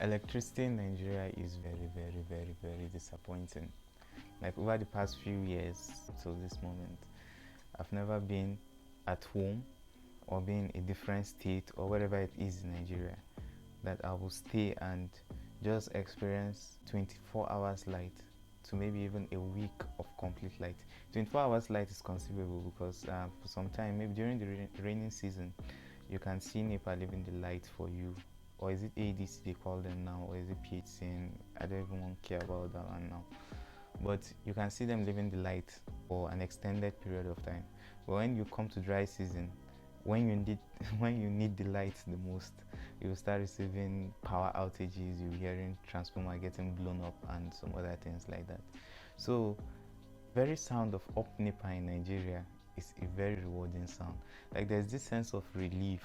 Electricity in Nigeria is very disappointing. Like over the past few years till this moment, I've never been at home or been in a different state or wherever it is in Nigeria that I will stay and just experience 24 hours light to maybe even a week of complete light. 24 hours light is conceivable because for some time, maybe during the raining season, you can see NEPA leaving the light for you. Or is it ADC they call them now, or is it PHCN? I don't even want to care about that one now. But you can see them leaving the light for an extended period of time. But when you come to dry season, when you need when you need the light the most, you will start receiving power outages. You're hearing transformer getting blown up and some other things like that. So very sound of up NEPA in Nigeria is a very rewarding sound. Like there's this sense of relief.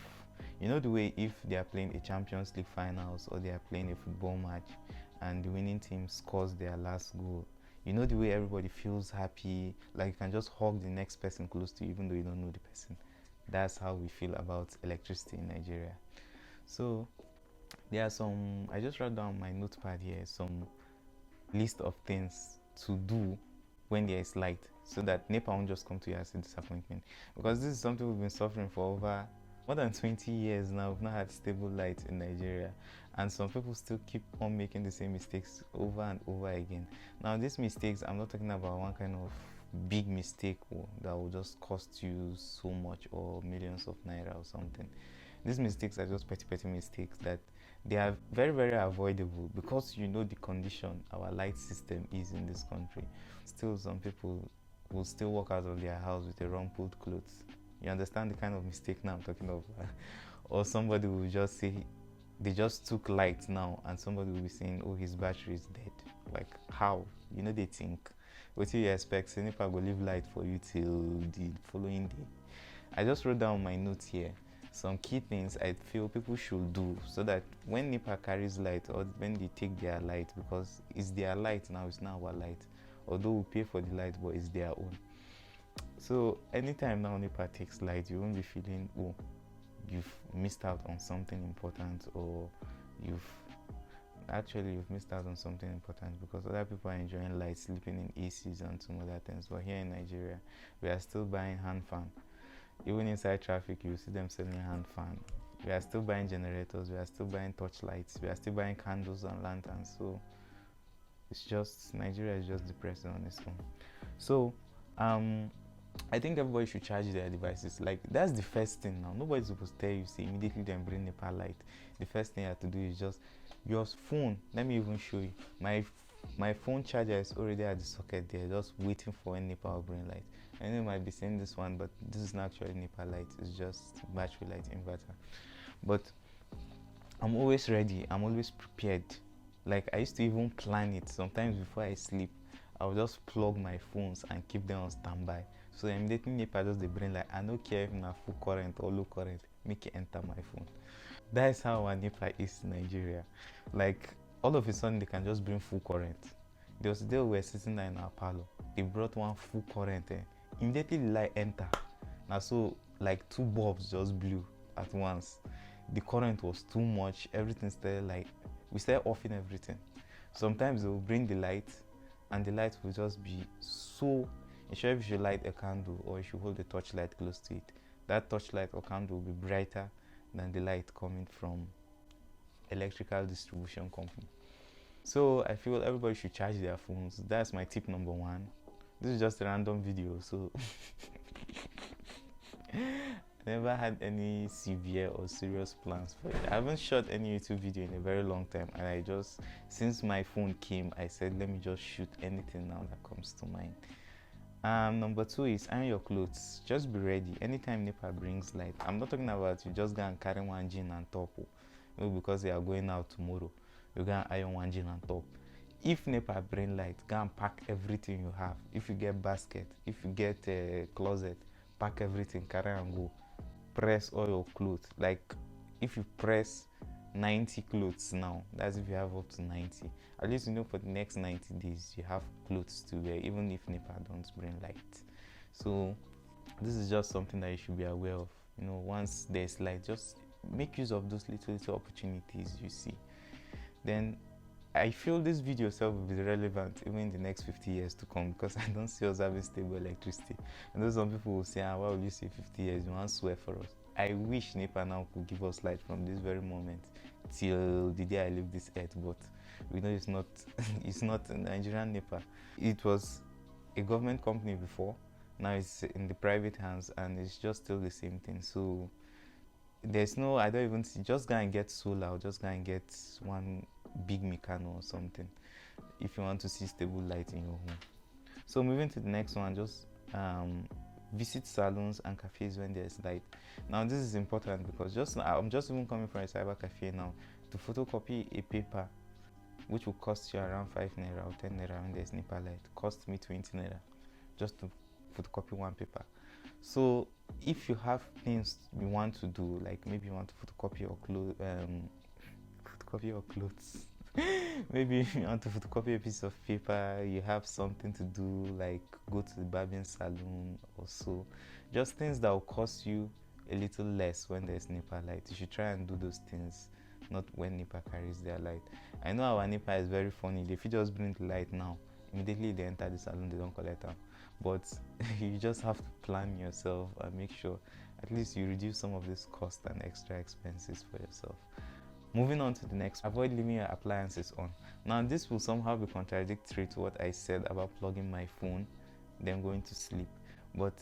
You know the way if they are playing a Champions League finals or they are playing a football match and the winning team scores their last goal. You know the way everybody feels happy, like you can just hug the next person close to you even though you don't know the person. That's how we feel about electricity in Nigeria. So there are some, I just wrote down my notepad here, some list of things to do when there is light so that NEPA won't just come to you as a disappointment. Because this is something we've been suffering for over more than 20 years now. We've not had stable light in Nigeria, and some people still keep on making the same mistakes over and over again. Now these mistakes, I'm not talking about one kind of big mistake that will just cost you so much or millions of naira or something. These mistakes are just petty mistakes that they are very avoidable because you know the condition our light system is in this country. Still, some people will still walk out of their house with a rumpled clothes. You understand the kind of mistake now I'm talking of? Or somebody will just say they just took light now and somebody will be saying, oh, his battery is dead. Like how? You know they think. What do you expect? Say NEPA go leave light for you till the following day. I just wrote down my notes here. Some key things I feel people should do so that when NEPA carries light or when they take their light, because it's their light now, it's not our light. Although we pay for the light, but it's their own. So anytime now NEPA takes light, you won't be feeling, oh, you've missed out on something important, or you've missed out on something important because other people are enjoying light, sleeping in ACs and some other things. But here in Nigeria, we are still buying hand fan. Even inside traffic, you see them selling hand fan. We are still buying generators, we are still buying torchlights, we are still buying candles and lanterns. So it's just, Nigeria is just depressing on its own. So I think everybody should charge their devices. Like that's the first thing now. Nobody's supposed to tell you, say immediately then bring NEPA light. The first thing you have to do is just your phone. Let me even show you. My phone charger is already at the socket there, just waiting for when NEPA will bring light. I know you might be saying this one, but this is not actually NEPA light. It's just battery light inverter. But I'm always ready. I'm always prepared. Like I used to even plan it. Sometimes before I sleep, I'll just plug my phones and keep them on standby. So immediately NEPA just they bring like I don't care if na full current or low current, make it enter my phone. That is how our NEPA is in Nigeria. Like all of a sudden they can just bring full current. There was a day we were sitting there in our parlor. They brought one full current. Immediately the light enter. Now so like two bulbs just blew at once. The current was too much. Everything started like we started offing everything. Sometimes they will bring the light and the light will just be so. Instead if you should light a candle or you should hold a torchlight close to it, that torchlight or candle will be brighter than the light coming from electrical distribution company. So I feel everybody should charge their phones. That's my tip number one. This is just a random video, so I never had any severe or serious plans for it. I haven't shot any YouTube video in a very long time, and I just, since my phone came, I said let me just shoot anything now that comes to mind. Number two is iron your clothes. Just be ready. Anytime NEPA brings light, I'm not talking about you just go and carry one jean and top. Maybe because you are going out tomorrow, you go and iron one jean and top. If NEPA bring light, go and pack everything you have. If you get basket, if you get a closet, pack everything, carry and go. Press all your clothes. Like if you press 90 clothes now, that's if you have up to 90. At least you know for the next 90 days you have clothes to wear, even if NEPA don't bring light. So this is just something that you should be aware of. Once there's light, just make use of those little opportunities you see. then I feel this video itself will be relevant even in the next 50 years to come, because I don't see us having stable electricity. And those some people will say, why will you say 50 years? You want to swear for us? I wish NEPA now could give us light from this very moment till the day I leave this earth, but we know it's not it's not Nigerian NEPA. It was a government company before, now it's in the private hands, and it's just still the same thing. So there's no, I don't even see, just go and get solar, or just go and get one big Meccano or something if you want to see stable light in your home. So moving to the next one, just visit salons and cafes when there's light. Now this is important because I'm just even coming from a cyber cafe now. To photocopy a paper which will cost you around 5 naira or 10 naira when there's NEPA light, cost me 20 naira just to photocopy one paper. So if you have things you want to do, like maybe you want to photocopy your clothes maybe you want to photocopy a piece of paper, you have something to do like go to the barbing salon or so, just things that will cost you a little less when there's NEPA light, you should try and do those things, not when NEPA carries their light. I know our NEPA is very funny. If you just bring the light now, immediately they enter the salon, they don't collect them. But you just have to plan yourself and make sure at least you reduce some of this cost and extra expenses for yourself. Moving on to the next, avoid leaving your appliances on. Now this will somehow be contradictory to what I said about plugging my phone, then going to sleep. But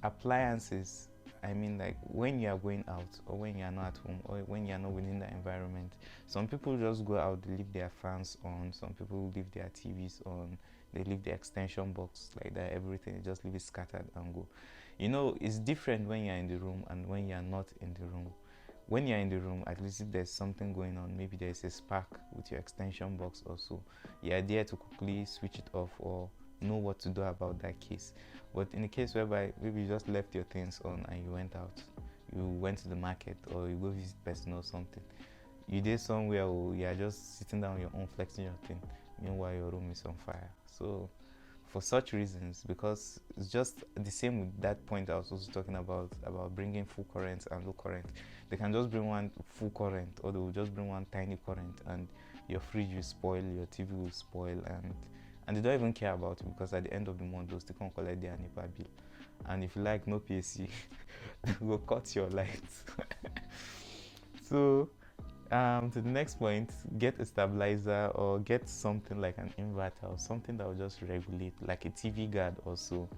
appliances, I mean, like when you are going out or when you are not at home or when you are not within the environment. Some people just go out, they leave their fans on, some people leave their TVs on, they leave the extension box like that, everything, they just leave it scattered and go. You know, it's different when you're in the room and when you're not in the room. When you're in the room, at least if there's something going on, maybe there's a spark with your extension box or so, you're there to quickly switch it off or know what to do about that case. But in the case whereby maybe you just left your things on and you went out, you went to the market or you go visit person or something, you did somewhere or you are just sitting down on your own flexing your thing, meanwhile your room is on fire. So for such reasons, because it's just the same with that point I was also talking about bringing full current and low current. They can just bring one full current or they will just bring one tiny current and your fridge will spoil, your TV will spoil, and they don't even care about it, because at the end of the month they'll still come collect their NEPA bill. And if you like no PAC, they will cut your lights. So to the next point, get a stabilizer or get something like an inverter or something that will just regulate, like a TV guard also.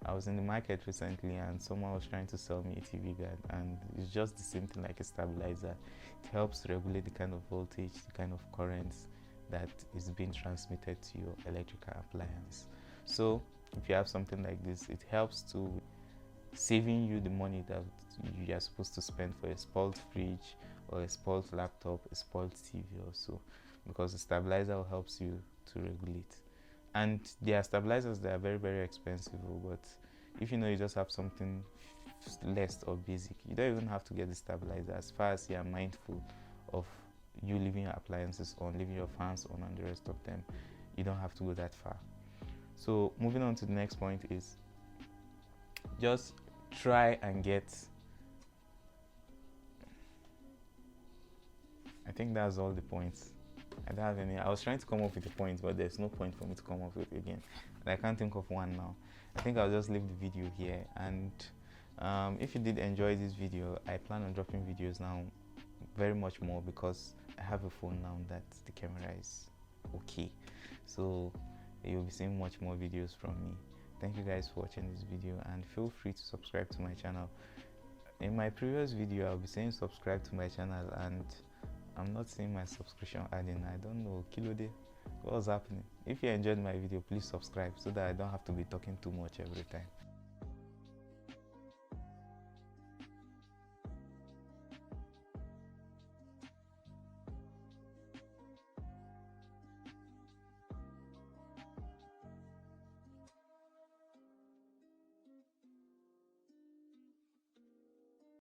I was in the market recently and someone was trying to sell me a TV guard, and it's just the same thing like a stabilizer. It helps regulate the kind of voltage, the kind of currents that is being transmitted to your electrical appliance. So if you have something like this, it helps to saving you the money that you are supposed to spend for a spoiled fridge or a spoiled laptop, a spoiled TV also, because the stabilizer helps you to regulate. And there are stabilizers that are very, very expensive, but if you know you just have something less or basic, you don't even have to get the stabilizer, as far as you are mindful of you leaving your appliances on, leaving your fans on and the rest of them. You don't have to go that far. So moving on to the next point is just try and get, I think that's all the points. I don't have any. I was trying to come up with a point, but there's no point for me to come up with again, and I can't think of one now. I think I'll just leave the video here, and if you did enjoy this video, I plan on dropping videos now very much more, because I have a phone now that the camera is okay, so you'll be seeing much more videos from me. Thank you guys for watching this video, and feel free to subscribe to my channel. In my previous video I'll be saying subscribe to my channel, and I'm not seeing my subscription adding. I don't know, Kilode, what's happening? If you enjoyed my video, please subscribe so that I don't have to be talking too much every time.